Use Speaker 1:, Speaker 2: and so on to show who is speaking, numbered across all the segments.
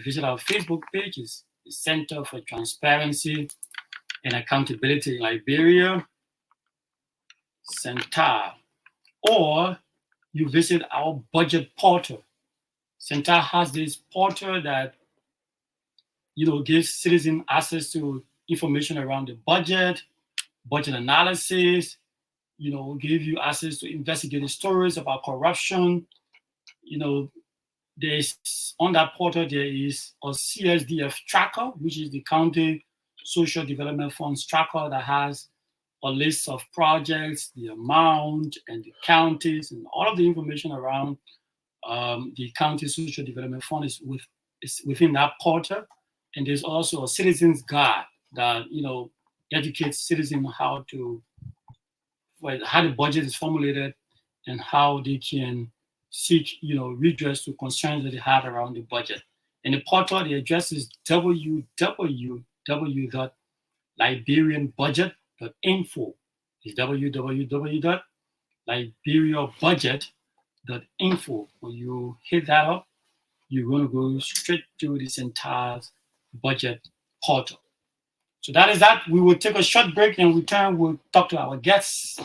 Speaker 1: visit our Facebook page. It's the Center for Transparency and Accountability in Liberia, CENTAL. Or you visit our budget portal. CENTAL has this portal that gives citizens access to information around the budget analysis, give you access to investigative stories about corruption. There's on that portal, there is a CSDF tracker, which is the County Social Development Funds tracker that has a list of projects, the amount, and the counties, and all of the information around the County Social Development Fund is within that portal. And there's also a citizens guide that educates citizens how the budget is formulated and how they can seek redress to concerns that they have around the budget. And the portal, the address is www.liberianbudget.info. It's www.liberiabudget.info. When you hit that up, you're going to go straight to this entire budget portal. So that is that. We will take a short break and return. We'll talk to our guests.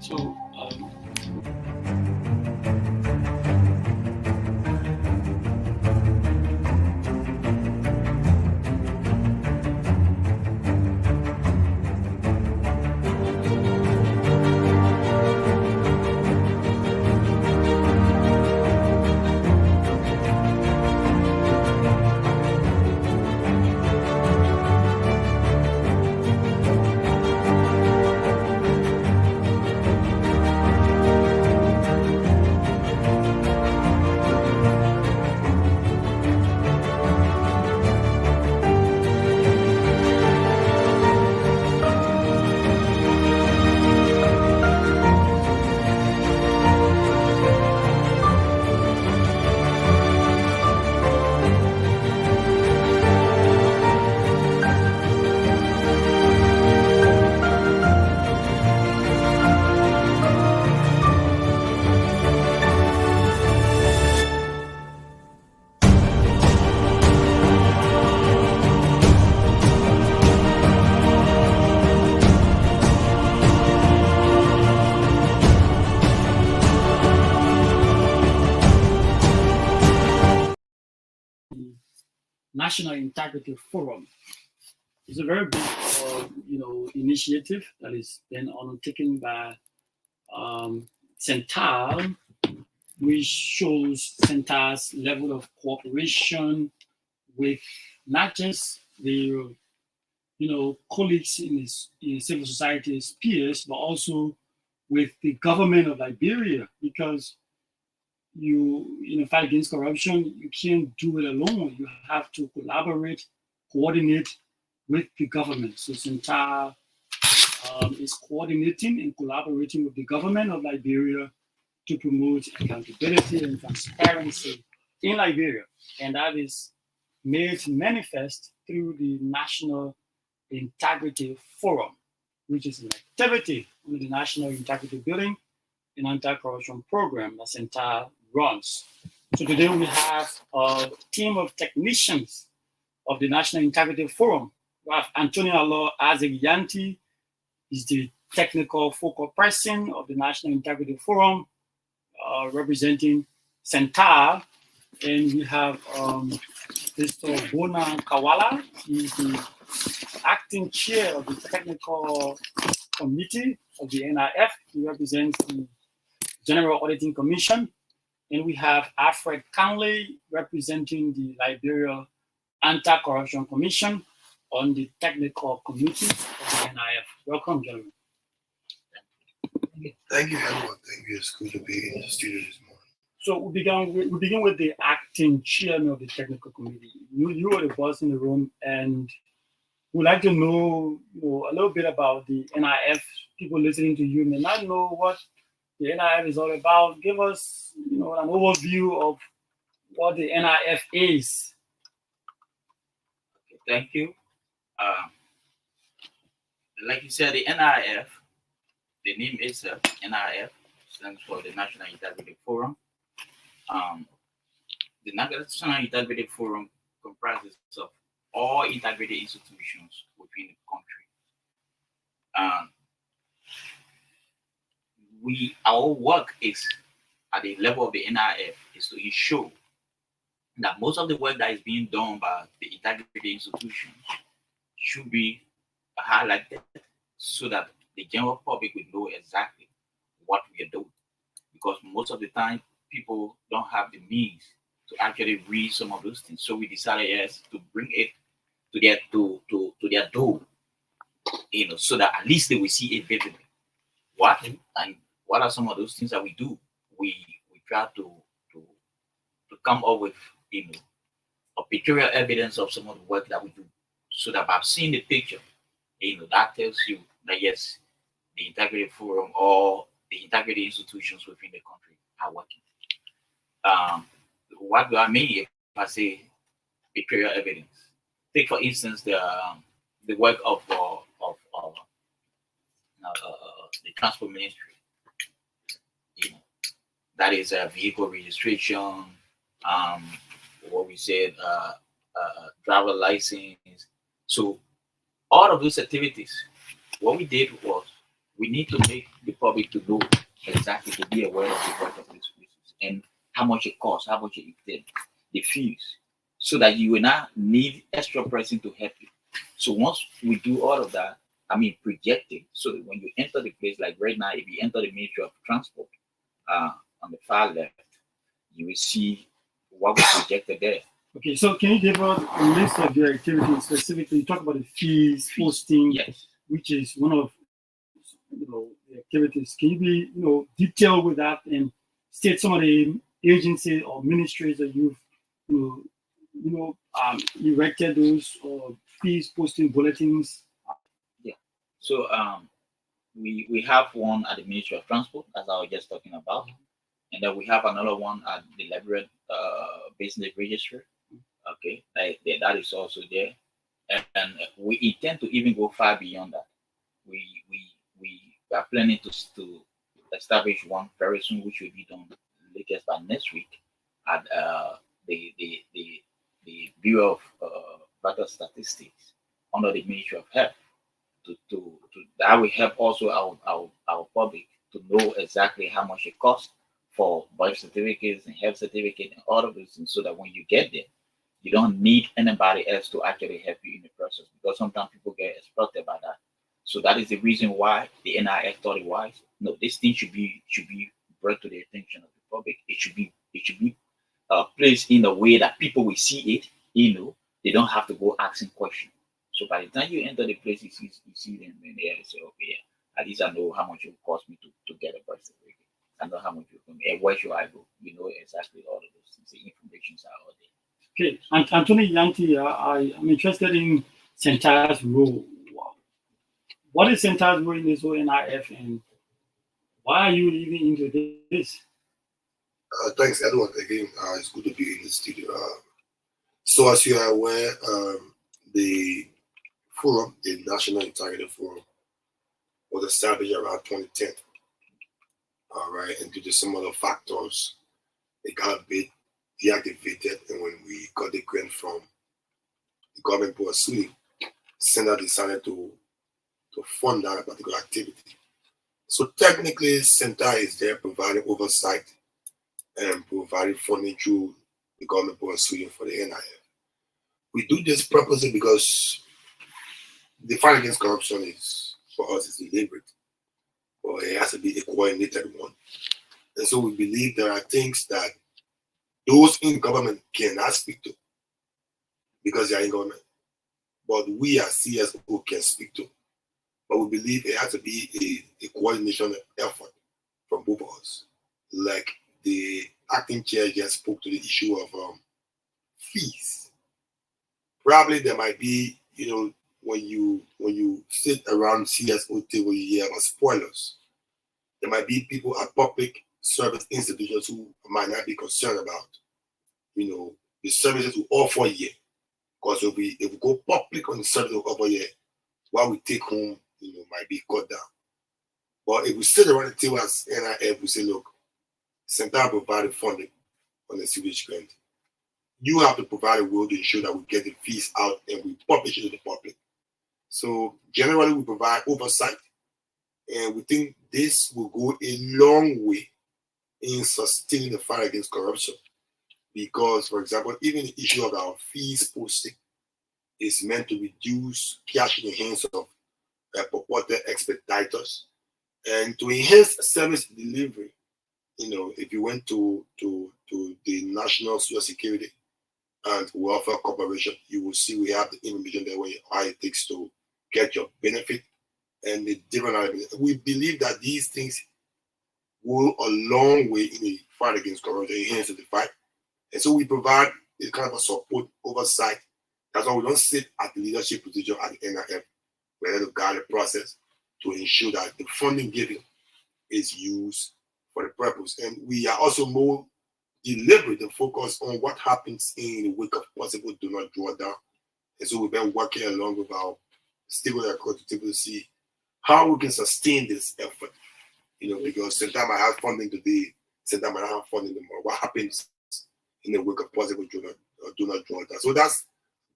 Speaker 1: So National Integrity Forum is a very big, initiative that is then undertaken by CENTAL, which shows CENTAL's level of cooperation with not just the, colleagues in civil society, his peers, but also with the government of Liberia, because fight against corruption, you can't do it alone. You have to collaborate, coordinate with the government. So CENTAL is coordinating and collaborating with the government of Liberia to promote accountability and transparency in Liberia. And that is made manifest through the National Integrity Forum, which is an activity under the National Integrity Building and Anti-Corruption Program that CENTAL runs. So today we have a team of technicians of the National Integrity Forum. We have Antonio Isaac Nyantee. He's the technical focal person of the National Integrity Forum, representing CENTAL. And we have Mr. Bonah Kawala. He's the acting chair of the technical committee of the NIF. He represents the General Auditing Commission. And we have Alfred Karnlay representing the Liberia Anti-Corruption Commission on the technical committee of the NIF. Welcome, gentlemen.
Speaker 2: Thank you, everyone. Thank you. It's good to be in the studio this morning.
Speaker 1: So we begin with the acting chairman of the technical committee. You are the boss in the room, and we'd like to know, a little bit about the NIF. People listening to you may not know what the NIF is all about. Give us, an overview of what the NIF is.
Speaker 3: Okay, thank you. Like you said, the NIF, the name itself, NIF, stands for the National Integrity Forum. The National Integrity Forum comprises of all integrity institutions within the country. Our work is at the level of the NIF is to ensure that most of the work that is being done by the integrity institutions should be highlighted so that the general public will know exactly what we are doing. Because most of the time, people don't have the means to actually read some of those things. So we decided, yes, to bring it to their door, so that at least they will see it vividly. What are some of those things that we do? We try to come up with a pictorial evidence of some of the work that we do, so that by seeing the picture, that tells you that yes, the integrity forum or the integrity institutions within the country are working. What do I mean if I say pictorial evidence? Take for instance the work of the transport ministry. That is vehicle registration, what we said, driver license. So all of those activities, what we did was we need to make the public to know exactly, to be aware of the work of these places and how much it costs, how much the fees, so that you will not need extra person to help you. So once we do all of that, projecting, so that when you enter the place, like right now, if you enter the Ministry of Transport, on the far left, you will see what was projected there.
Speaker 1: Okay, so can you give us a list of your activities specifically? You talk about the fees, posting,
Speaker 3: yes,
Speaker 1: which is one of the activities. Can you be detailed with that and state some of the agencies or ministries that you've erected those fees posting bulletins?
Speaker 3: Yeah. So we have one at the Ministry of Transport, as I was just talking about, and then we have another one at the Liberia Business Registry. Okay, that is also there, and we intend to even go far beyond that. We are planning to establish one very soon, which will be done latest by next week at the Bureau of Vital Statistics under the Ministry of Health. To that will help also our public to know exactly how much it costs for birth certificates and health certificates and all of those things, so that when you get there, you don't need anybody else to actually help you in the process, because sometimes people get exploited by that. So that is the reason why the NIF thought it wise. No, this thing should be brought to the attention of the public. It should be placed in a way that people will see it. They don't have to go asking questions. So by the time you enter the place, you see them and they say, okay, yeah, at least I know how much it will cost me to get a birth certificate. I know how much it will cost, where should I go? You know exactly all of those things. The information are all there.
Speaker 1: Okay, and Anthony Nyantee, I'm interested in CENTAL's role. What is CENTAL's role in this whole NIF, and why are you leaving into this?
Speaker 2: Thanks, Edward. Again, it's good to be in the studio. So as you are aware, the forum, the National Integrity Forum, was established around 2010. All right, and due to some other factors, it got a bit deactivated, and when we got the grant from the government board suing, CENTAL decided to fund that particular activity. So technically, CENTAL is there providing oversight and providing funding through the government board suing for the NIF. We do this purposely because the fight against corruption is, for us, is deliberate, or it has to be a coordinated one. And so we believe there are things that those in government cannot speak to because they are in government, but we as CSO can speak to. But we believe it has to be a coordination effort from both of us. Like the acting chair just spoke to the issue of fees. Probably there might be, when you sit around CSO table, you hear about spoilers. There might be people at public service institutions who might not be concerned about, the services we offer here. Because if we go public on the service we offer here, what we take home, might be cut down. But if we sit around the table as NIF, we say, look, CENTAL provided funding on the sewage grant. You have to provide a way to ensure that we get the fees out and we publish it to the public. So generally, we provide oversight, and we think this will go a long way in sustaining the fight against corruption. Because, for example, even the issue of our fees posting is meant to reduce cash in the hands of purported expediters and to enhance service delivery. You know, if you went to the National Social Security and Welfare Corporation, you will see we have the information there where how it takes to get your benefit and the different elements. We believe that these things go a long way in the fight against corruption, enhance the fight. And so we provide a kind of a support oversight. That's why we don't sit at the leadership position at the NIF. We're there to guide the process to ensure that the funding given is used for the purpose. And we are also more deliberate and focused on what happens in the wake of possible do not draw down. And so we've been working along with our stakeholder across the table to see how we can sustain this effort. You know, because CENTAL might have funding today, CENTAL might not have funding tomorrow. What happens in the wake of possible do not draw down? So that's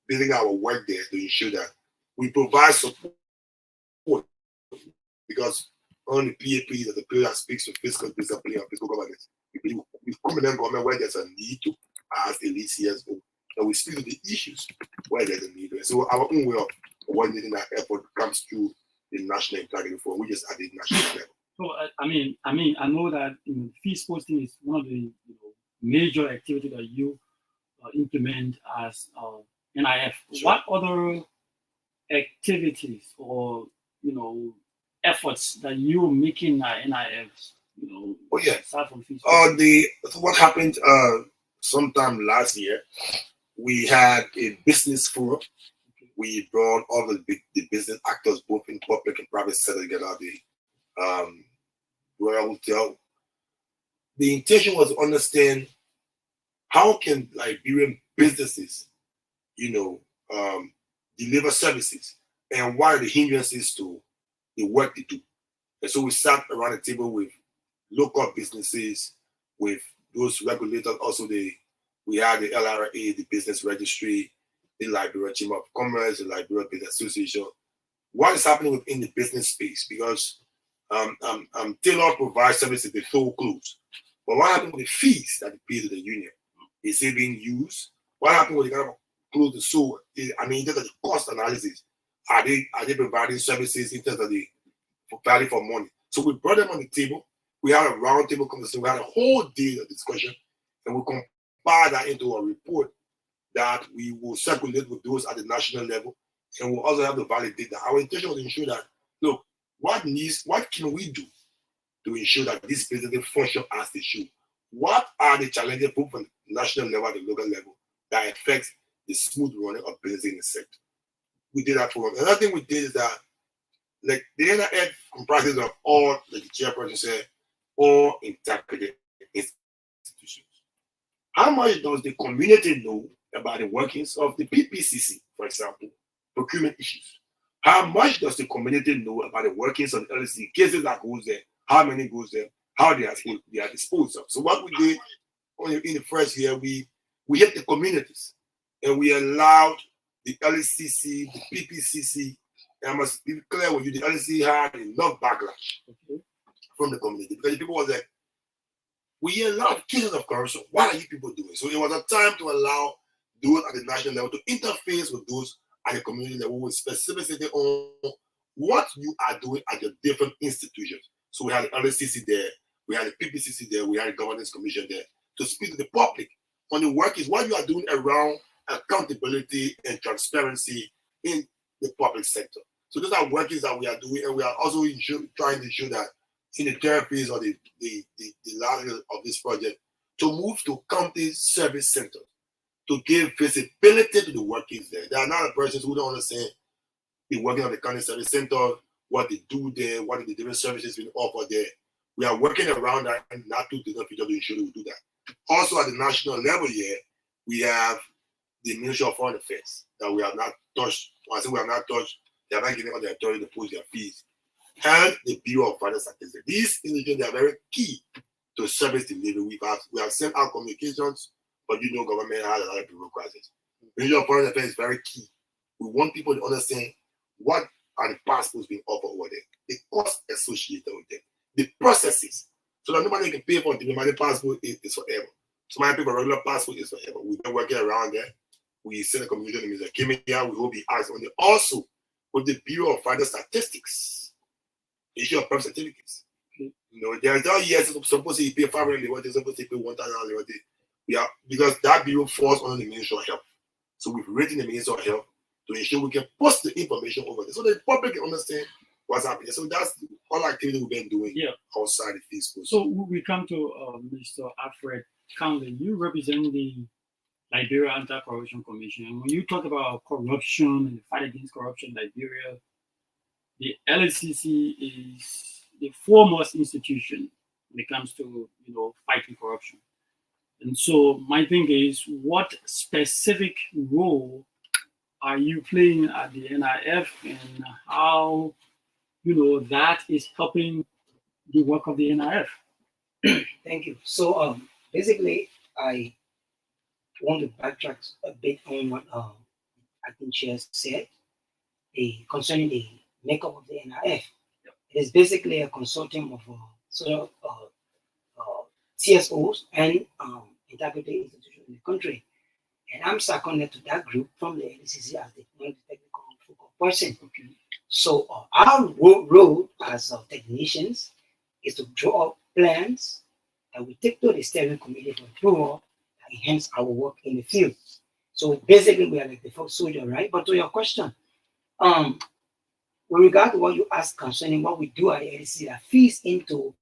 Speaker 2: building our work there to ensure that we provide support, because on the PAP is the pillar that speaks to fiscal discipline and fiscal governance. We come in government where there's a need to, as a lead CSO, and we speak to the issues where there's a need. So our own way of coordinating that effort comes through the National Integrity Forum, which is at the national level.
Speaker 1: So I know that fees posting is one of the major activities that you implement as NIF.
Speaker 2: Sure.
Speaker 1: What other activities or efforts that you're making at NIF?
Speaker 2: Oh yeah.
Speaker 1: Aside from fees posting?
Speaker 2: What happened sometime last year? We had a business forum. We brought all the business actors, both in public and private sector, together at the Royal Hotel. The intention was to understand how can Liberian businesses, deliver services, and what are the hindrances to the work they do. And so we sat around the table with local businesses, with those regulators. Also, we had the LRA, the Business Registry, the Liberia Chamber of Commerce, the Liberia Business Association. What is happening within the business space? Because Taylor provides services they so close. But what happened with the fees that they pay to the union? Is it being used? What happened with the kind of close the so? In terms of the cost analysis, are they providing services in terms of the value for money? So we brought them on the table. We had a roundtable conversation. We had a whole day of discussion, and we compiled that into a report that we will circulate with those at the national level, and we'll also have to validate that. Our intention was to ensure that, look, what can we do to ensure that these businesses function as they should? What are the challenges both from the national level and the local level that affects the smooth running of business in the sector? We did that for them. Another thing we did is that, the NIF comprises of all, like the chairperson said, all integrated institutions. How much does the community know about the workings of the PPCC, for example, procurement issues? How much does the community know about the workings of the LACC, cases that goes there, how many goes there, how they are disposed of? So what we did in the first year, we hit the communities, and we allowed the LACC, the PPCC, and I must be clear with you, the LACC had enough backlash from the community, because the people was like, we hear a lot of cases of corruption. What are you people doing? So it was a time to allow those at the national level to interface with those at the community level with specificity on what you are doing at your different institutions. So we had the LACC there, we had the PPCC there, we had the Governance Commission there to speak to the public on the work is what you are doing around accountability and transparency in the public sector. So those are workings that we are doing, and we are also trying to ensure that in the third phase of the larger of this project, to move to county service centers, to give visibility to the workings there. There are not persons who don't understand the working of the county service center, what they do there, what are the different services being offered there. We are working around that and not to the future to ensure we do that. Also at the national level here, we have the Ministry of Foreign Affairs that we have not touched. When I say we have not touched, they have not given us the authority to post their fees. and the Bureau of Vital Statistics. These institutions are very key to service delivery. We have sent out communications, but government has a lot of bureaucracies. Ministry of Foreign Affairs is very key. We want people to understand what are the passports being offered over there, the costs associated with them, the processes, so that nobody can pay for a diplomatic passport is forever. Somebody pay for a regular passport is forever. We've been working around there. We send a communication to Mr. Kimia. We will be asked on it. Also, with the Bureau of Vital Statistics, issue of birth certificates. There's no years supposed to pay 500, what is supposed to pay 1,000. Because that bureau falls under the Ministry of Health. So we've written the Ministry of Health to ensure we can post the information over there so the public can understand what's happening. So that's all activity we've been doing outside the fiscal.
Speaker 1: So we come to Mr. Alfred Karnlay. You represent the Liberia Anti-Corruption Commission. And when you talk about corruption and the fight against corruption in Liberia, the LACC is the foremost institution when it comes to fighting corruption. And so my thing is, what specific role are you playing at the NIF, and how that is helping the work of the NIF?
Speaker 4: Thank you. So basically, I want to backtrack a bit on what acting chair said concerning the makeup of the NIF. It is basically a consortium of CSOs and integrity institutions in the country. And I'm seconded to that group from the LACC as the technical focal person. Okay. So our role as technicians is to draw up plans that we take to the steering committee for approval that enhance our work in the field. So basically, we are like the foot soldier, right? But to your question, with regard to what you asked concerning what we do at the LACC that feeds into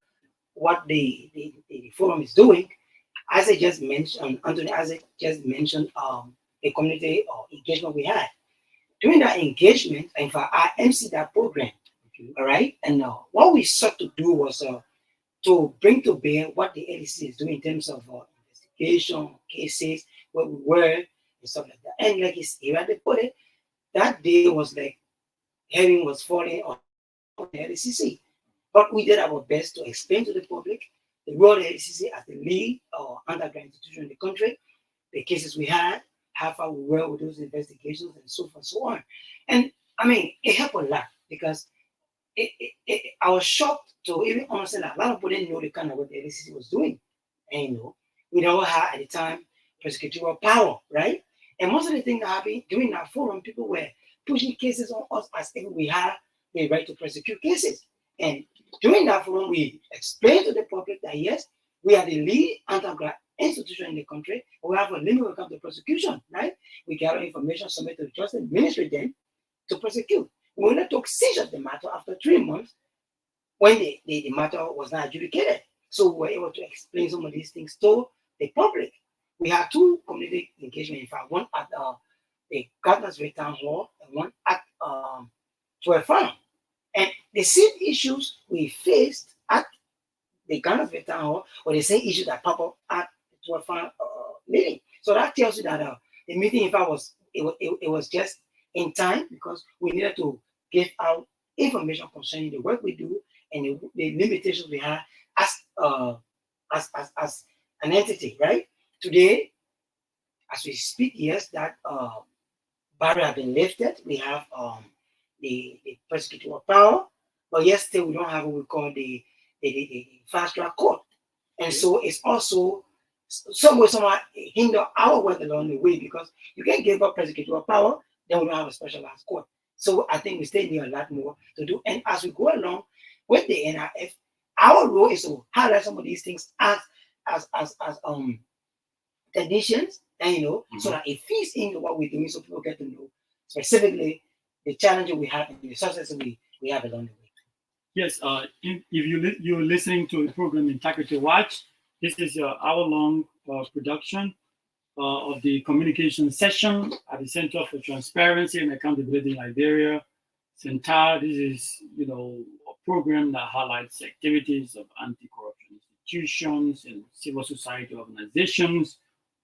Speaker 4: what the forum is doing, as I just mentioned, Anthony, as I just mentioned, a community engagement we had. During that engagement, in fact, I MC that program, all right? And what we sought to do was to bring to bear what the LACC is doing in terms of investigation, cases, where we were, and stuff like that. And like he already put it, that day was like heaven was falling on the LACC. But we did our best to explain to the public the role of the LACC as the lead underground institution in the country, the cases we had, how far we were with those investigations, and so forth and so on. And I mean, it helped a lot because I was shocked to even understand that a lot of people didn't know the kind of what the LACC was doing. And we never had at the time prosecutorial power, right? And most of the things that happened during that forum, people were pushing cases on us as if we had the right to prosecute cases. And during that forum, we explained to the public that yes, we are the lead anti-graft institution in the country, but we have a limit when it comes to prosecution, right? We gather information, submit to the justice ministry then to prosecute. We only took siege of the matter after 3 months when the matter was not adjudicated. So we were able to explain some of these things to the public. We had 2 community engagement, in fact, one at the Governor's Town Hall and one at 12 Farm. And the same issues we faced at the Governor's Town Hall or the same issues that pop up at the 12 Farm meeting. So that tells you that the meeting, in fact, it was just in time because we needed to give out information concerning the work we do and the limitations we have as an entity, right? Today, as we speak, yes, that barrier has been lifted. We have the prosecutorial power, but yes, still we don't have what we call the fast track court. And so it's also somewhere hinder our work along the way because you can't give up prosecutorial power, then we don't have a specialized court. So I think we still need a lot more to do. And as we go along with the NIF, our role is to highlight some of these things as conditions, and so that it feeds into what we're doing, so people get to know specifically the challenges we have and the successes we have along the way.
Speaker 1: Yes, if you're listening to the program Integrity Watch, this is an hour-long production of the communication session at the Center for Transparency and Accountability in Liberia, CENTAL. This is, a program that highlights activities of anti-corruption institutions and civil society organizations,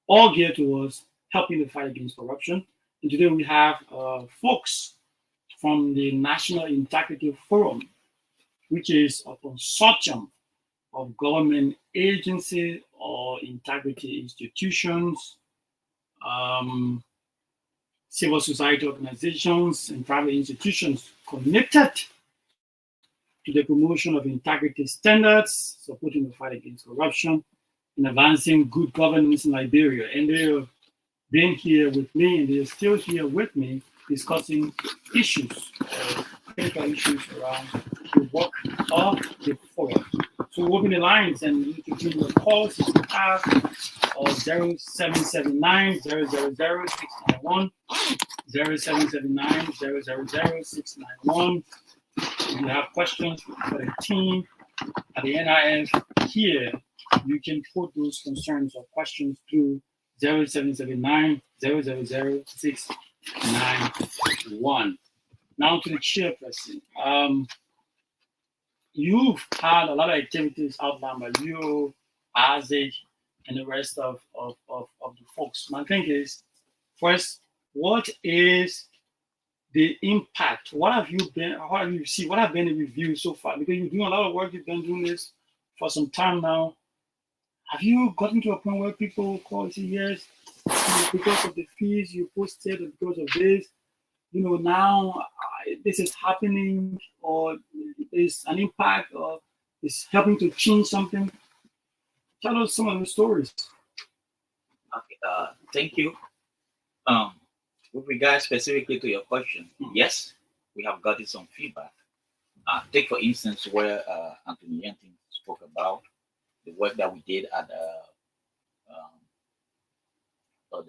Speaker 1: all geared towards helping the fight against corruption. And today we have folks from the National Integrity Forum which is a consortium of government agencies or integrity institutions, civil society organizations, and private institutions connected to the promotion of integrity standards, supporting the fight against corruption, and advancing good governance in Liberia. And they've been here with me, and they're still here with me, discussing issues, critical issues around the work of the forum. So open the lines and you can give your calls if you have, or 0779 000 691, 0779 000 691. If you have questions for the team at the NIF here, you can put those concerns or questions through 0779 000 691. Now to the chairperson. You've had a lot of activities outlined by you, Isaac, and the rest of the folks. My thing is, first, what is the impact? What have you been the reviews so far? Because you're doing a lot of work, you've been doing this for some time now. Have you gotten to a point where people call and say, yes, because of the fees you posted, or because of this, now this is happening, or there's an impact, or it's helping to change something? Tell us some of the stories.
Speaker 3: Okay, thank you. With regard specifically to your question, yes, we have gotten some feedback. Take for instance where Anthony Nyantee spoke about the work that we did at the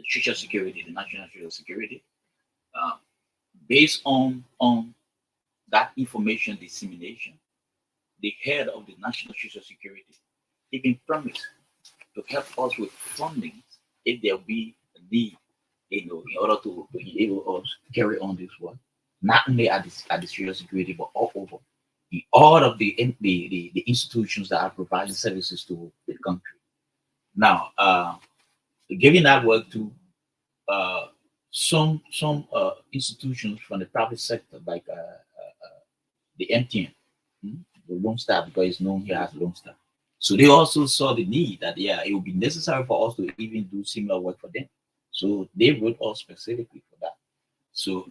Speaker 3: social security, the national social security. Based on that information dissemination, the head of the national social security even promised to help us with funding if there be a need, in order to enable us to carry on this work, not only at the social security, but all over in all of the institutions that are providing services to the country. Now, giving that work to some institutions from the private sector, like the MTN, the Lone Star, because it's known here as Lone Star. So they also saw the need that it would be necessary for us to even do similar work for them. So they wrote us specifically for that. So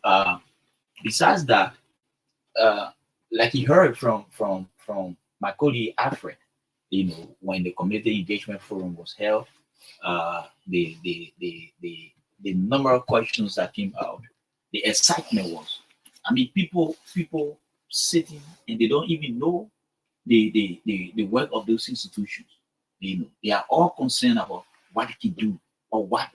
Speaker 3: besides that, like you heard from my colleague Alfred, when the community engagement forum was held, the number of questions that came out, the excitement was, people sitting and they don't even know the work of those institutions. They are all concerned about what it can do, or what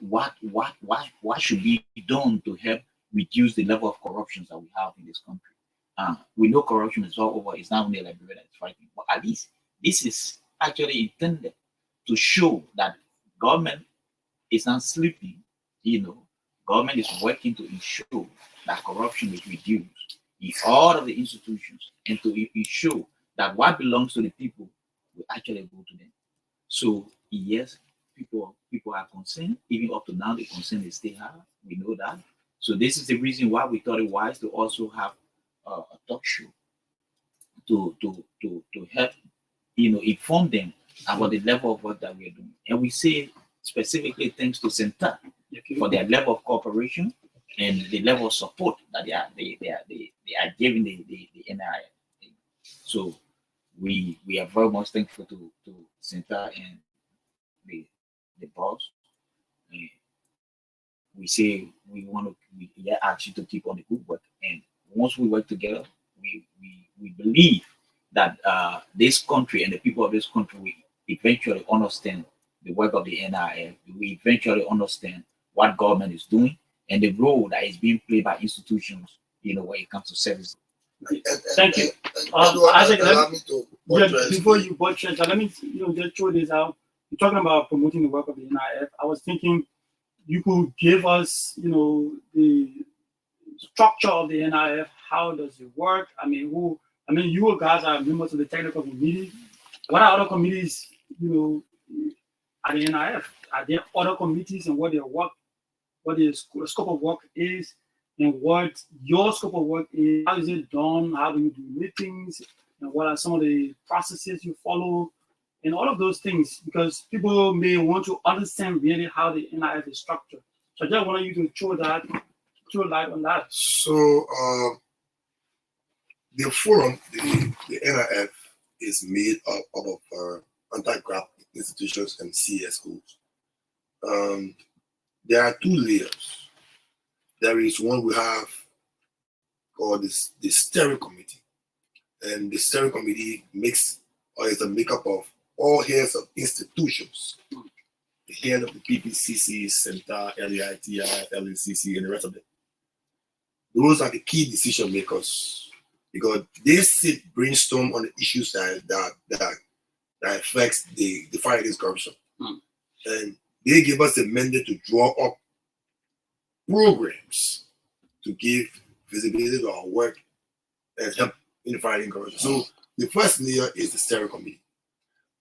Speaker 3: should be done to help reduce the level of corruption that we have in this country. We know corruption is all over. It's not only Liberia that is fighting, but at least this is actually intended to show that government is not sleeping. Government is working to ensure that corruption is reduced in all of the institutions, and to ensure that what belongs to the people will actually go to them. So yes, people are concerned. Even up to now, the concern is still high. We know that. So this is the reason why we thought it wise to also have a talk show to help inform them about the level of work that we are doing. And we say specifically thanks to CENTAL for their level of cooperation and the level of support that they are giving the NIF. So we are very much thankful to CENTAL and the boss. We say we ask you to keep on the good work, and once we work together, we believe that this country and the people of this country will eventually understand the work of the NIF. We eventually understand what government is doing and the role that is being played by institutions, when it comes to service.
Speaker 1: Thank you.
Speaker 2: Isaac,
Speaker 1: before you butcher, let me just throw this out. You're talking about promoting the work of the NIF. I was thinking you could give us, the structure of the NIF. How does it work? You guys are members of the technical committee. What are other committees, at the NIF? Are there other committees, and what their work, what their scope of work is, and what your scope of work is? How is it done? How do you do meetings? and what are some of the processes you follow, and all of those things, because people may want to understand really how the NIF is structured. So I just want you to throw light on that.
Speaker 2: So the forum, the NIF, is made up of anti-graft institutions and CSOs. There are two layers. There is one we have called the steering committee, and the steering committee is a makeup of all heads of institutions, the head of the PPCC, CENTAL, LAITI, LACC, and the rest of them. Those are the key decision makers because they sit brainstorm on the issues that affects the fight against corruption, and they give us the mandate to draw up programs to give visibility to our work and help in the fight against corruption. So the first layer is the steering committee.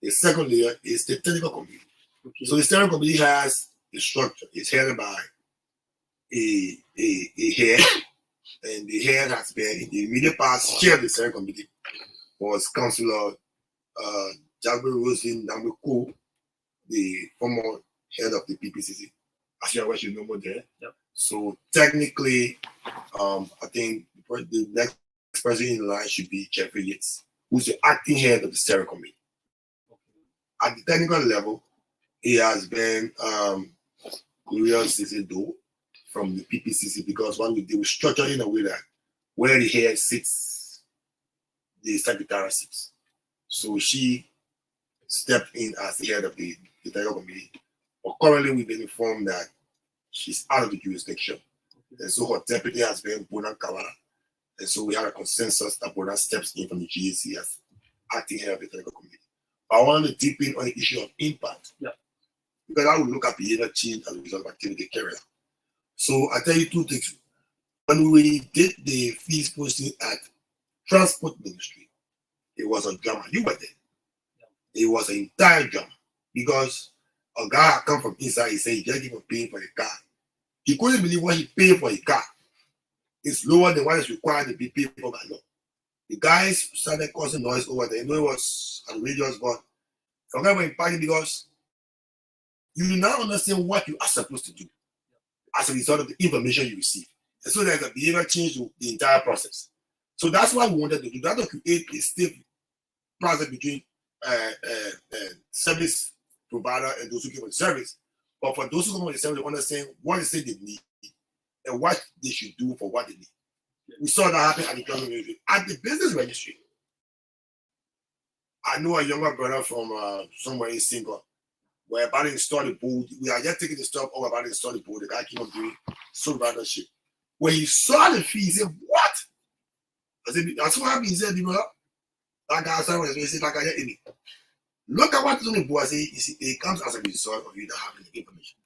Speaker 2: The second layer is the technical committee.
Speaker 1: Okay.
Speaker 2: So the steering committee has a structure. It's headed by a head, and the head has been in the immediate past chair of the steering committee was Councillor Jagbe Rosin Nambuko, the former head of the PPCC. As you are, you know more there.
Speaker 1: Yep.
Speaker 2: So technically, I think the next person in line should be Jeffrey Yates, who's the acting head of the steering committee. At the technical level, he has been Gloria Zizido from the PPCC, because one they will structure in a way that where the head sits, the secretary sits. So she stepped in as the head of the technical committee. But currently, we've been informed that she's out of the jurisdiction. And so her deputy has been Bonah Kawala. And so we have a consensus that Bonah steps in from the GAC as acting head of the technical committee. I want to deepen on the issue of impact.
Speaker 1: Yeah.
Speaker 2: Because I will look at behavior change as a result of activity carried out. So I tell you two things. When we did the fees posting at Transport Ministry, it was a drama. You were there. Yeah. It was an entire drama because a guy had come from inside. He said he just even paying for the car. He couldn't believe what he paid for a car. It's lower than what is required to be paid for by law. The guys started causing noise over there. You know, it was outrageous, but forget about party because you do not understand what you are supposed to do as a result of the information you receive. And so there's a behavior change to the entire process. So that's why we wanted to do that, to create a stiff process between service provider and those who give the service. But for those who come with the service, they understand what they say they need and what they should do for what they need. We saw that happen at the government ministry. At the business registry, I know a younger brother from somewhere in Singapore. We're about to install the board. We are just taking the stuff over about to install the board. The guy came up doing some random shit. When he saw the fee, he said, "What?" I said, "That's what happened." He said, "That guy said, he said, that guy in it. Look at what's on the board." I say, it comes as a result of you not having the information.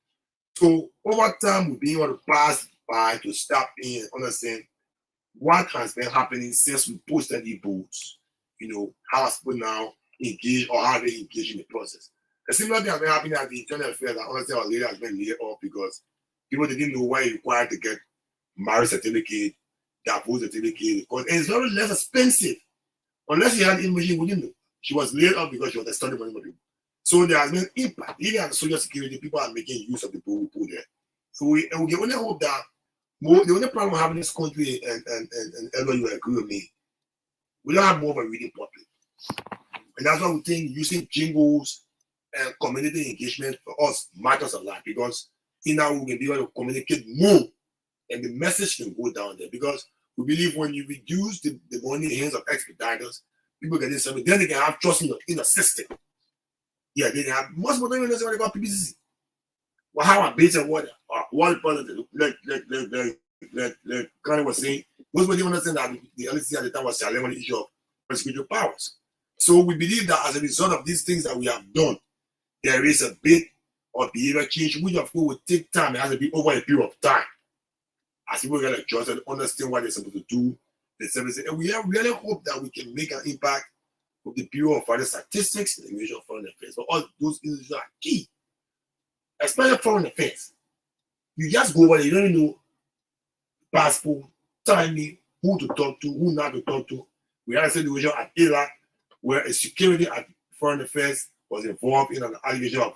Speaker 2: So over time, we've been able to pass by to stop in and understand what has been happening since we posted the boards. You know, how are people now engage or how they engage in the process. A similar thing has been happening at the Internal Affairs. I understand our leader has been laid off because people didn't know why it's required to get marriage certificate, divorce certificate, because it's very less expensive. Unless you had information, you wouldn't know. She was laid off because she was extorting money from people. So there has been impact. Even at the social security, people are making use of the pool there. So we only hope that the only problem having this country, and Elder, you agree with me, we don't have more of a reading public. And that's why we think using jingles and community engagement for us matters a lot, because in that we can be able to communicate more and the message can go down there. Because we believe when you reduce the money in the hands of expediters, people get this service, then they can have trust in the system. Yeah, they can have most people don't even necessarily about PPCC. Well, how are base and water? One person, like Karnlay was saying, most people didn't understand that the LACC at the time was challenging on the issue of prosecutorial powers. So we believe that as a result of these things that we have done, there is a bit of behavior change, which of course will take time. It has to be over a period of time. As people get adjusted and understand what they're supposed to do, the services. And we really hope that we can make an impact with the Bureau of Foreign Statistics and the Ministry of Foreign Affairs. But all those issues are key, especially foreign affairs. You just go over there, you don't even know passport, timing, who to talk to, who not to talk to. We had a situation at LACC where a security at Foreign Affairs was involved in an allegation of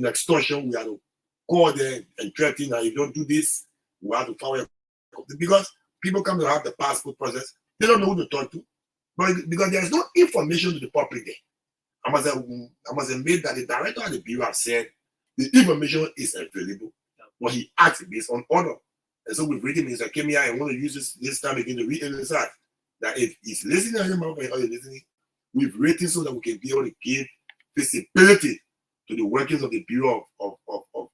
Speaker 2: extortion. We had to call them and threaten that if you don't do this, we have to fire you. Because people come to have the passport process, they don't know who to talk to. But because there's no information to the public there. I must admit that the director of the bureau have said the information is available, but he acts based on order. And so we've written, Mr. Kemia, I want to use this time again to re-emphasize that if he's listening to him or you're listening, we've written so that we can be able to give visibility to the workings of the Bureau of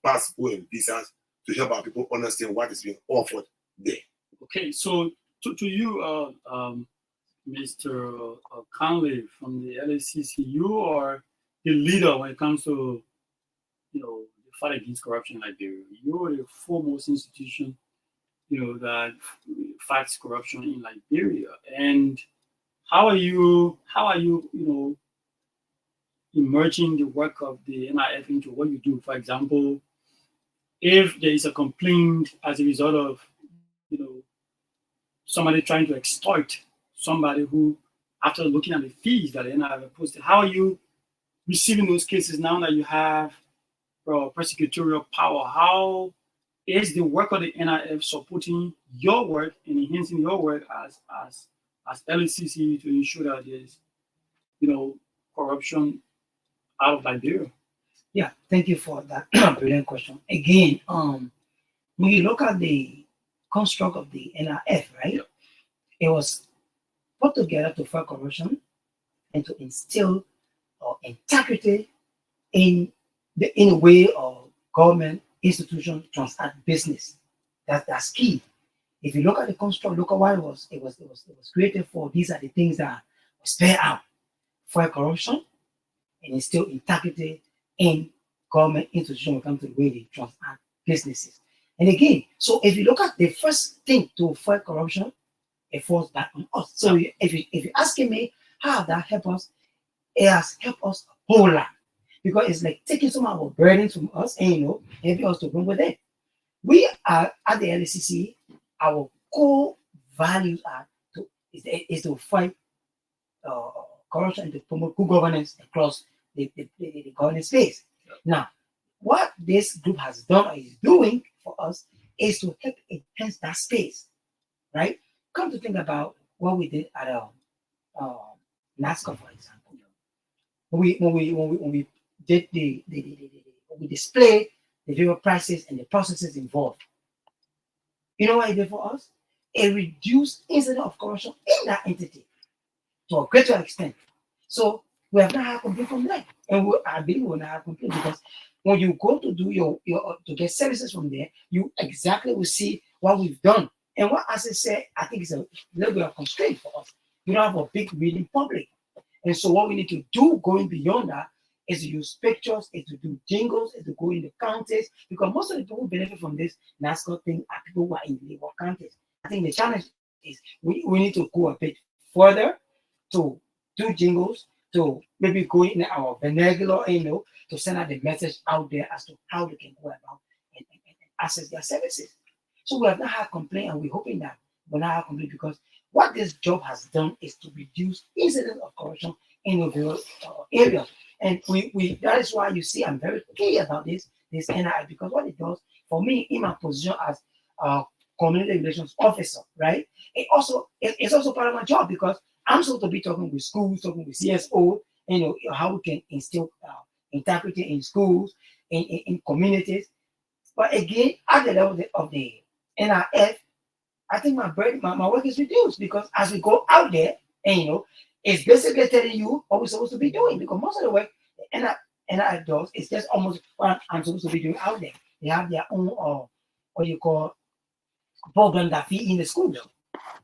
Speaker 2: Passport and Visas to help our people understand what is being offered there. Okay,
Speaker 1: so to you, Mr. Karnlay from the LACC, you are the leader when it comes to, the fight against corruption in Liberia. You are the foremost institution, that fights corruption in Liberia. And how are you, emerging the work of the NIF into what you do? For example, if there is a complaint as a result of, somebody trying to extort somebody who, after looking at the fees that the NIF posted, how are you receiving those cases now that you have prosecutorial power? How is the work of the NIF supporting your work and enhancing your work as LACC to ensure that there's, corruption out of Liberia?
Speaker 4: Yeah, thank you for that brilliant question. Again, when you look at the construct of the NIF, right? Yeah. It was put together to fight corruption and to instill integrity in the way of government institutions transact business. That's key. If you look at the construct, look at what it was created for. These are the things that were spelled out: fight corruption and instill integrity in government institutions when it comes to the way they transact businesses. And again, so if you look at the first thing to fight corruption, it falls back on us. So if you're asking me how that helped us, it has helped us a whole lot, because it's like taking some of our burdens from us and helping us to run with it. We are at the LACC. Our core values is to fight corruption and to promote good governance across the governance space. Yeah. Now, what this group has done or is doing for us is to help enhance that space, right? Come to think about what we did at NASCO, for example. When we did we displayed the various prices and the processes involved. You know what it did for us? It reduced incident of corruption in that entity to a greater extent. So we have not had complaint from that, and I believe we will not have complaint, because when you go to do your to get services from there, you exactly will see what we've done. And what as I said, I think it's a little bit of constraint for us. We don't have a big reading public, and so what we need to do going beyond that is to use pictures, is to do jingles, is to go in the counties, because most of the people who benefit from this NASCO thing are people who are in the labor counties. I think the challenge is we need to go a bit further to do jingles, to maybe go in our vernacular, to send out the message out there as to how they can go about and access their services. So we have not had complaint, and we're hoping that we'll not have complaint, because what this job has done is to reduce incidents of corruption in the areas. And that is why you see I'm very clear about this NI, because what it does for me in my position as a community relations officer, right? It's also part of my job, because I'm supposed to be talking with schools, talking with CSO, how we can instill integrity in schools, in communities. But again, at the level of the NIF, I think my work is reduced, because as we go out there, and it's basically telling you what we're supposed to be doing, because most of the work the NIF does is just almost what I'm supposed to be doing out there. They have their own what you call program that feed in the schools,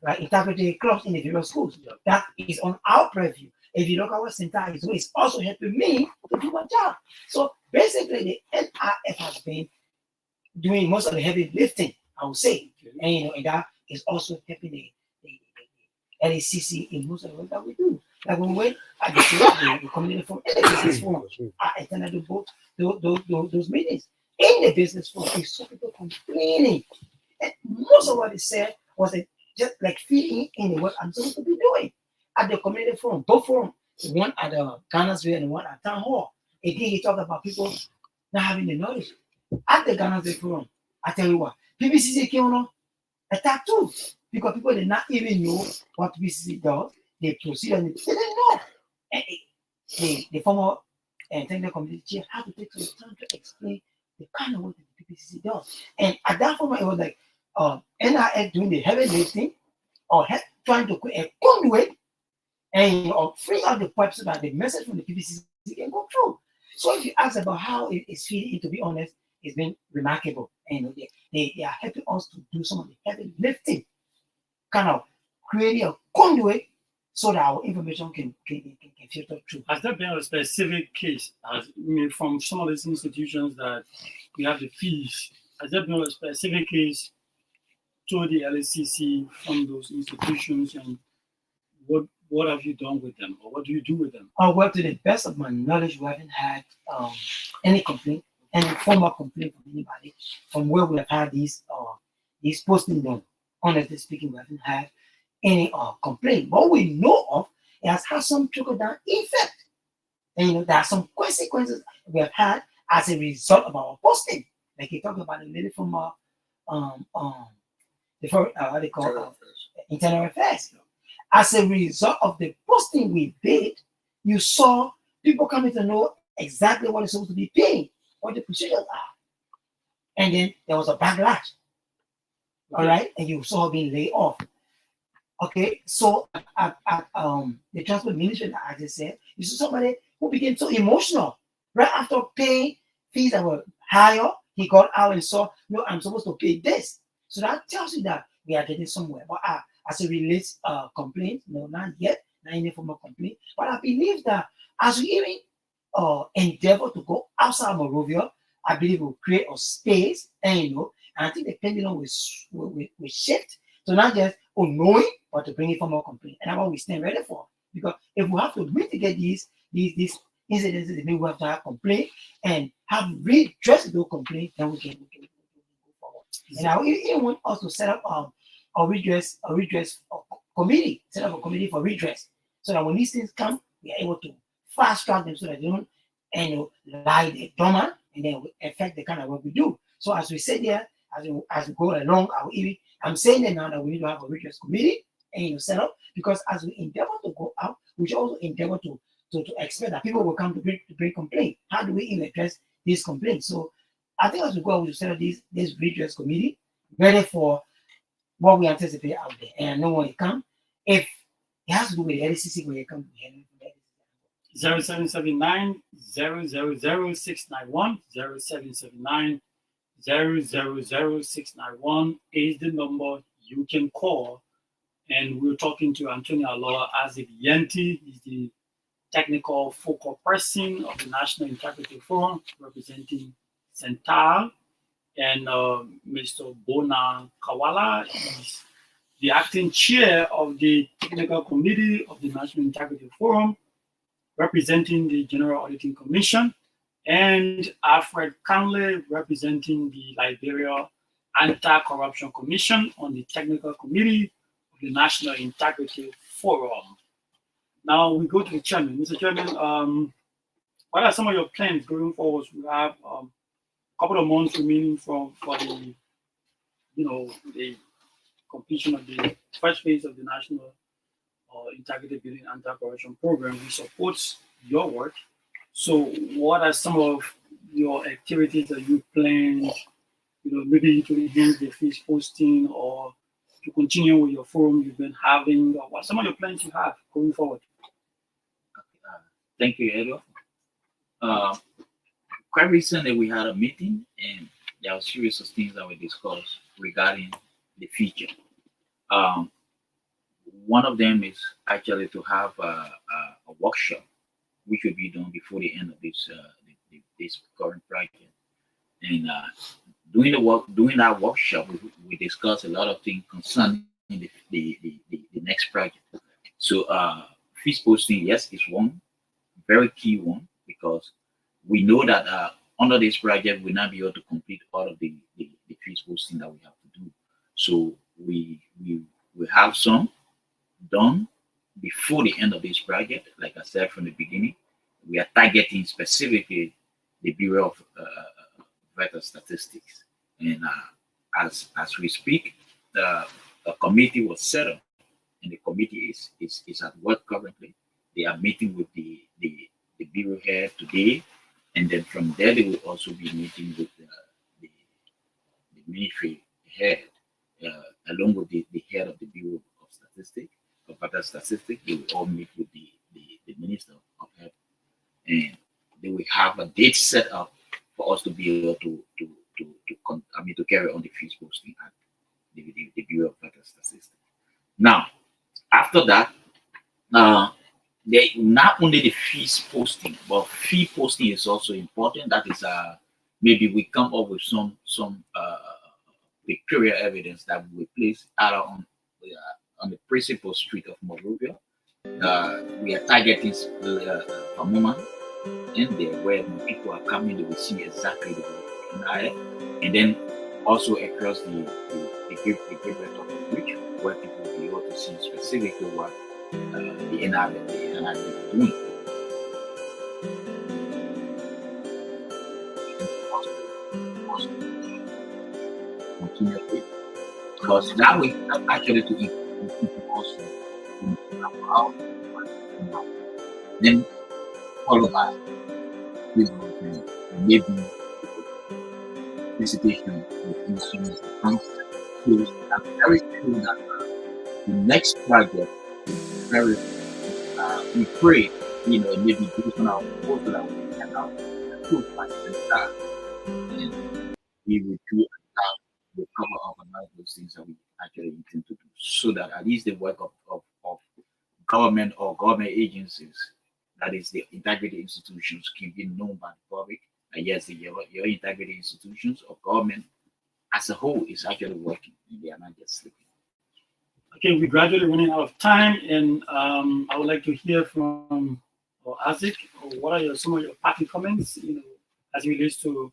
Speaker 4: right? Integrity clubs in the various schools. That is on our purview. If you look at what CENTAL is doing, it's also helping me to do my job. So basically, the NIF has been doing most of the heavy lifting, I would say, and that is also helping the LACC in most of the work that we do. Like when we went at the community forum, in the business forum, I attended both those meetings. In the business forum, we saw people complaining, and most of what they said was just like feeding in the work I'm supposed to be doing. at the community forum, both forums, one at the Ghana's Way and one at Town Hall. Again, he talked about people not having the knowledge. At the Ghana's Way forum, I tell you what, PPCC came on attack too, because people did not even know what PPCC does. They proceed and they didn't know. And the former technical committee chair had to take some time to explain the kind of work that the PPCC does. And at that moment, it was like NIS doing the heavy lifting or trying to create a conduit and free out the pipe so that the message from the PPCC can go through. So if you ask about how it is feeding, to be honest, it's been remarkable. And they are helping us to do some of the heavy lifting, kind of creating a conduit so that our information can filter through.
Speaker 1: Has there been a specific case, from some of these institutions that we have the fees? Has there been a specific case to the LACC from those institutions, and what have you done with them, or what do you do with them?
Speaker 4: Well, to the best of my knowledge, we haven't had any complaint, any formal complaint from anybody from where we have had these postings done. Honestly speaking, we haven't had any complaint. What we know of, it has had some trickle-down effect. And there are some consequences we have had as a result of our posting. Like you talked about a lady from internal affairs. As a result of the posting we did, you saw people coming to know exactly what is supposed to be paid, what the procedures are. And then there was a backlash. All right, and you saw her being laid off. Okay, so at the transport ministry, I just said, you saw somebody who became so emotional right after paying fees that were higher. He got out and saw, no, I'm supposed to pay this. So that tells you that we are getting somewhere. But as it relates complaint, no, not yet, not any form of complaint. But I believe that as we even endeavor to go outside Monrovia, I believe we'll create a space, and I think the pendulum will shift to not just knowing, but to bring it for more complaint. And that's what we stand ready for. Because if we have to mitigate these incidents, then we have to have complaint and have redressed those complaints, then we can go forward. And I even want us to set up a redress committee, set up a committee for redress, so that when these things come, we are able to fast track them so that they don't lie there dormant and then affect the kind of work we do. So as we said there, as we go along, I'm saying that now that we need to have a redress committee and set up, because as we endeavor to go out, we should also endeavor to expect that people will come to bring complaint. How do we even address these complaints? So I think as we go, we should set up this redress committee ready for what we anticipate out there. And I know when it comes, if it has to do with the LACC, when it comes to handling
Speaker 1: 0779 000 691 0779 000 691 is the number you can call. And we're talking to Antonio Aloha Isaac Nyantee. He's the technical focal person of the National Integrity Forum representing CENTAL. And Mr. Bonah Kawala is the acting chair of the technical committee of the National Integrity Forum representing the General Auditing Commission, and Alfred Karnlay representing the Liberia Anti-Corruption Commission on the technical committee of the National Integrity Forum. Now we go to the chairman. Mr. Chairman, what are some of your plans going forward? We have a couple of months remaining for the the completion of the first phase of the National Integrity Building Anti-Corruption Program, which supports your work. So what are some of your activities that you plan, maybe to enhance the fees posting or to continue with your forum you've been having, or what some of your plans you have going forward?
Speaker 3: Thank you, Edo. Quite recently, we had a meeting, and there were a series of things that we discussed regarding the future. One of them is actually to have a workshop, which will be done before the end of this current project. And during that workshop, we discussed a lot of things concerning the next project. So fees posting, yes, is one very key one, because we know that under this project we'll not be able to complete all of the fees posting that we have to do. So we have some done, before the end of this project, like I said from the beginning, we are targeting specifically the Bureau of Vital Statistics. And as we speak, the committee was set up, and the committee is at work currently. They are meeting with the Bureau head today, and then from there they will also be meeting with the ministry head, along with the head of the Bureau of Statistics, of Vital Statistics. They will all meet with the Minister of Health, and they will have a date set up for us to be able to carry on the fees posting at the Bureau of Vital Statistics. Now, after that, they not only the fees posting, but fee posting is also important. That is, maybe we come up with some pictorial evidence that we will place either on the principal street of Monrovia. We are targeting a moment in there where people are coming, they will see exactly the NIF, and then also across the Great of Bridge, where people will be able to see specifically what the NIF is doing. Continuously, because that way actually to improve people also how then follow by maybe visitation with instruments that comes to. I'm very sure that the next project is very we pray, maybe based on our proposal that we can now approve by CENTAL, and we will do the cover up and all those things that we actually intend to do, so that at least the work of government or government agencies, that is the integrity institutions, can be known by the public. And yes, your integrity institutions or government as a whole is actually working, and they are not just sleeping.
Speaker 1: Okay, we're gradually running out of time, and I would like to hear from Isaac. What are some of your parting comments, as it relates to,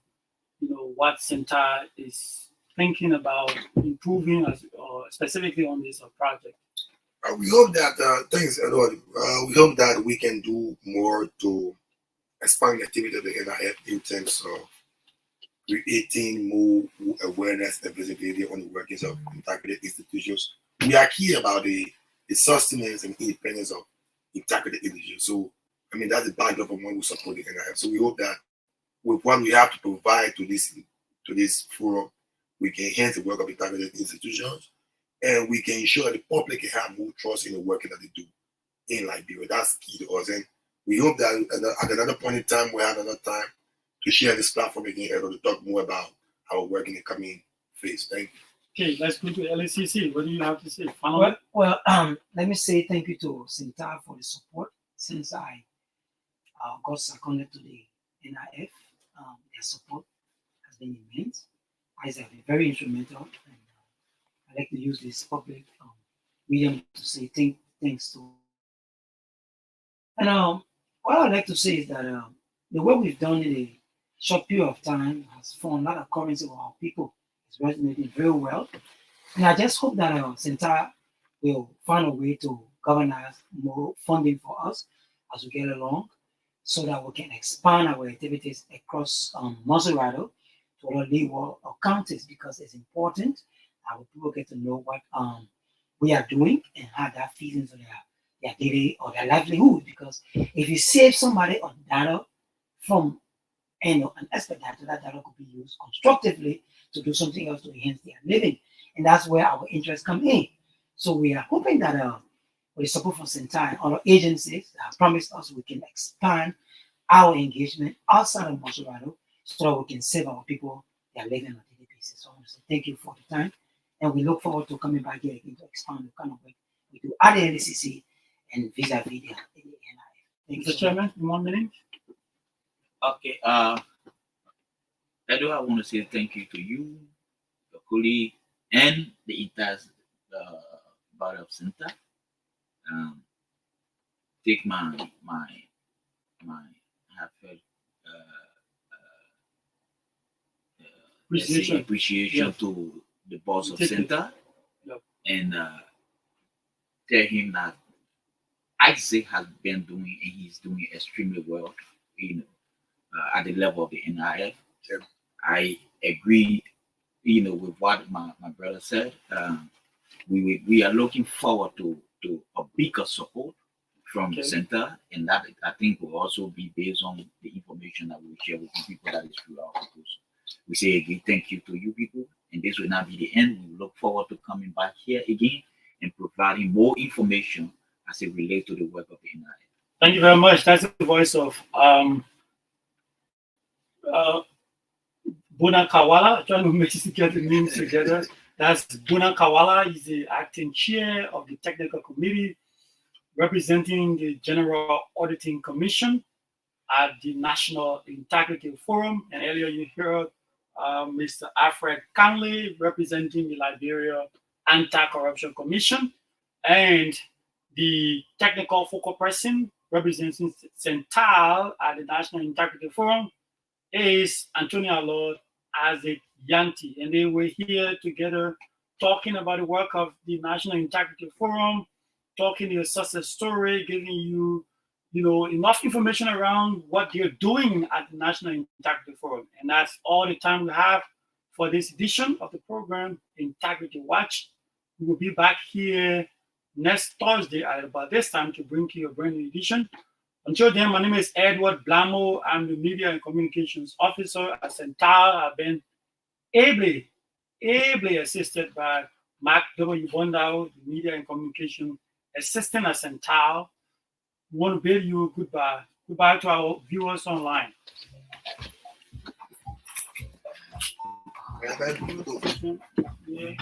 Speaker 1: what CENTAL is thinking about improving, specifically on this project?
Speaker 2: We hope that thanks, Edward. We hope that we can do more to expand the activity of the NIF in terms of creating more awareness and visibility on the workings of integrated institutions. We are key about the sustenance and independence of integrated institutions. So, that's the backdrop of when we support the NIF. So we hope that with what we have to provide to this forum, we can enhance the work of integrated institutions, and we can ensure the public can have more trust in the work that they do in Liberia. That's key to us. And we hope that at another point in time, we'll have another time to share this platform again and to talk more about our work in the coming phase. Thank you.
Speaker 1: Okay, let's go to LACC. What do you have to say?
Speaker 4: Well, let me say thank you to CENTAL for the support since I got seconded to the NIF. Their support has been immense. Has been very instrumental, and I'd like to use this public medium to say thanks to. And what I'd like to say is that the work we've done in a short period of time has formed a lot of currency for our people. It's resonating very well, and I just hope that CENTAL will find a way to galvanize more funding for us as we get along, so that we can expand our activities across Maserado to other legal or counties, because it's important that people get to know what we are doing and how that feeds into their daily or their livelihood. Because if you save somebody on data from an aspect that data could be used constructively to do something else to enhance their living, and that's where our interests come in. So we are hoping that with the support from CENTAL and other agencies that have promised us, we can expand our engagement outside of Maserado, so that we can save our people their living on a daily basis. So I want to say thank you for the time, and we look forward to coming back here again to expand the kind of work we do at the LACC and vis-a-vis the NIF. Thank you,
Speaker 1: Mr. Chairman, in 1 minute.
Speaker 3: Okay, Edo, I want to say thank you to you, your colleague, and the entire body of CENTAL. Take my heartfelt appreciation to the boss of CENTAL, and tell him that Isaac has been doing, and he's doing extremely well, at the level of the NIF.
Speaker 2: Yeah.
Speaker 3: I agree, with what my brother said. We are looking forward to a bigger support from the center, and that I think will also be based on the information that we share with the people that is through our proposal. We say again, thank you to you people, and this will not be the end. We look forward to coming back here again and providing more information as it relates to the work of the NIF.
Speaker 1: Thank you very much. That's the voice of Bonah Kawala. I'm trying to get the names together. That's Bonah Kawala. He's the acting chair of the technical committee representing the General Auditing Commission at the National Integrity Forum. And earlier you heard Mr. Alfred Karnlay representing the Liberia Anti-Corruption Commission, and the technical focal person representing CENTAL at the National Integrity Forum is Antonio Lord as a Nyantee. And they were here together talking about the work of the National Integrity Forum, talking your success story, giving you, enough information around what they're doing at the National Integrity Forum. And that's all the time we have for this edition of the program, Integrity Watch. We will be back here next Thursday at about this time to bring you a brand new edition. Until then, my name is Edward Blamo. I'm the Media and Communications Officer at CENTAL. I've been ably assisted by Mark W. Bondao, the Media and Communication Assistant at CENTAL. We want to bid you goodbye. Goodbye to our viewers online. Yeah.